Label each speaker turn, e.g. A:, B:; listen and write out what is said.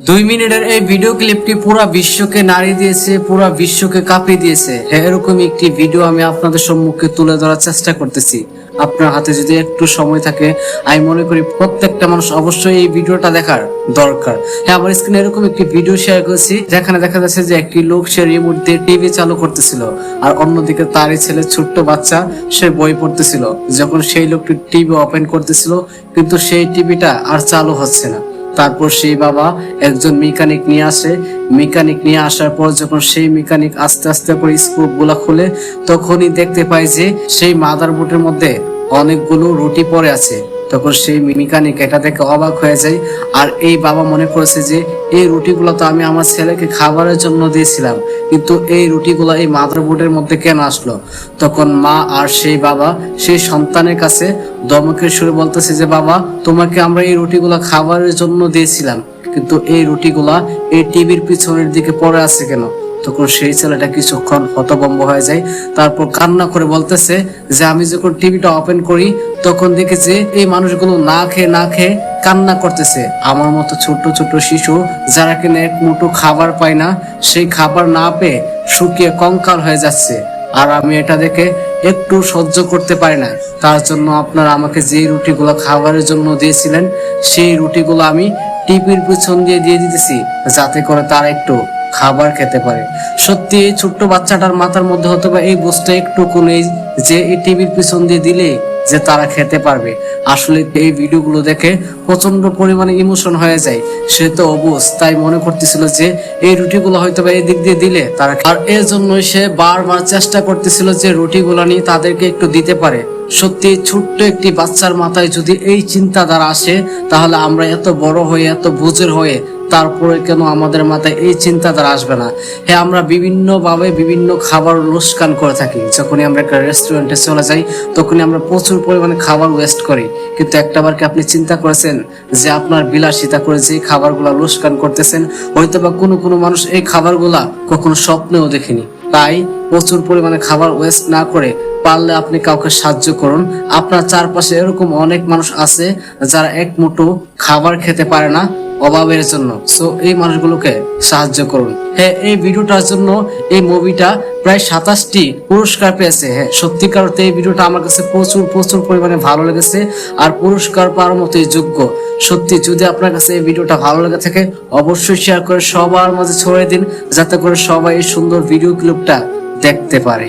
A: 2 মিনিটের এই ভিডিও ক্লিপটি পুরো বিশ্বকে নাড়িয়ে দিয়েছে, পুরো বিশ্বকে কাঁপিয়ে দিয়েছে। এরকম একটি ভিডিও আমি আপনাদের সম্মুখে তুলে ধরার চেষ্টা করতেছি। আপনার হাতে যদি একটু সময় থাকে, আমি মনে করি প্রত্যেকটা মানুষ অবশ্যই এই ভিডিওটা দেখার দরকার। আমার স্ক্রিনে এরকম একটি ভিডিও শেয়ার করেছি, যেখানে দেখা যাচ্ছে যে একটি লোক সে রিমোট দিয়ে টিভি চালু করতেছিল, আর অন্যদিকে তারই ছেলে ছোট্ট বাচ্চা সে বই পড়তেছিল। যখন সেই লোকটি টিভি ওপেন করতেছিল, কিন্তু সেই টিভিটা আর চালু হচ্ছে না। তারপর সেই বাবা একজন মেকানিক নিয়ে আসে। মেকানিক নিয়ে আসার পর যখন সেই মেকানিক আস্তে আস্তে করে স্ক্রু গুলা খুলে, তখনই দেখতে পায় যে সেই মাদারবোর্ডের মধ্যে অনেকগুলো রুটি পড়ে আছে। তখন সেই মেকানিক এটা দেখে অবাক হয়ে যায়। আর এই বাবা মনে করেছে যে এই রুটিগুলো তো আমি আমার ছেলেকে খাবারের জন্য দিয়েছিলাম, কিন্তু এই রুটিগুলো এই মাদারবোর্ডের মধ্যে কেন আসলো? তখন মা আর সেই বাবা সেই সন্তানের কাছে ধমকের সুরে বলতেছে যে বাবা, তোমাকে আমরা এই রুটিগুলো খাবারের জন্য দিয়েছিলাম, কিন্তু এই রুটিগুলা এই টিভির পিছনের দিকে পড়ে আছে কেন? তখন সেই ছেলেটা কিছুক্ষণ হতভম্ব হয়ে যায়। তারপর কান্না করে বলতেছে যে আমি যখন টিভিটা ওপেন করি, তখন দেখি যে এই মানুষগুলো না খেয়ে কান্না করতেছে। আমার মতো ছোট ছোট শিশু যারা কিনা এক মুঠো খাবার পায় না, সেই খাবার না পেয়ে শুকিয়ে কঙ্কাল হয়ে যাচ্ছে। আর আমি এটা দেখে একটু সহ্য করতে পারি না। তার জন্য আপনারা আমাকে যে রুটিগুলো খাবারের জন্য দিয়েছিলেন, সেই রুটিগুলো আমি টিভির পিছন দিয়ে দিতেছি, যাতে করে তারা একটু খাবার খেতে পারে। সত্যি এই ছোট্ট বাচ্চাটার মাথার মধ্যে হয়তো বা এই বুঝটা একটু নেই যে এই টিভির পিছন দিয়ে দিলে যে তারা খেতে পারবে। আসলে এই ভিডিওগুলো দেখে প্রচন্ড পরিমাণে ইমোশন হয়ে যায়। সে তো অবুঝ, তাই মনে করতেছিল যে এই রুটিগুলো হয়তো বা এই দিক দিয়ে দিলে তারা, আর এর জন্যই সে বারবার চেষ্টা করতেছিল যে রুটিগুলো নিয়ে তাদেরকে একটু দিতে পারে। সত্যি ছোট্ট একটি বাচ্চার মাথায় যদি এই চিন্তাধারা আসে, তাহলে আমরা এত বড় হয়ে এত বুঝের হয়ে তারপরে কেন আমাদের মাথায় এই চিন্তাধারা আসবে না? আমরা বিভিন্ন ভাবে বিভিন্ন খাবার লোকসান করে থাকি। যখনই আমরা একটা রেস্টুরেন্টে চলে যাই, তখনই আমরা প্রচুর পরিমাণে খাবার ওয়েস্ট করি। কিন্তু একটাবার কি আপনি চিন্তা করেছেন যে আপনার বিলাসিতা করে যে খাবারগুলা লোকসান করতেছেন, হয়তো বা কোনো মানুষ এই খাবারগুলা কখনো স্বপ্নেও দেখেনি। তাই প্রচুর পরিমাণে খাবার ওয়েস্ট না করে পারলে আপনি কাউকে সাহায্য করুন। আপনার চারপাশে এরকম অনেক মানুষ আছে যারা এক মুঠো খাবার খেতে পারে না অভাবের জন্য। সো এই মানুষগুলোকে সাহায্য করুন। এই ভিডিওটার জন্য এই মুভিটা প্রায় 27টি পুরস্কার পেয়েছে। সত্যিকার অর্থে এই ভিডিওটা আমার কাছে প্রচুর পরিমাণে ভালো লেগেছে, আর পুরস্কার পাওয়ার মতোই যোগ্য। সত্যি যদি আপনার কাছে এই ভিডিওটা ভালো লেগে থাকে, অবশ্যই শেয়ার করে সবার মাঝে ছড়িয়ে দিন, যাতে করে সবাই এই সুন্দর ভিডিও ক্লিপটা দেখতে পারে।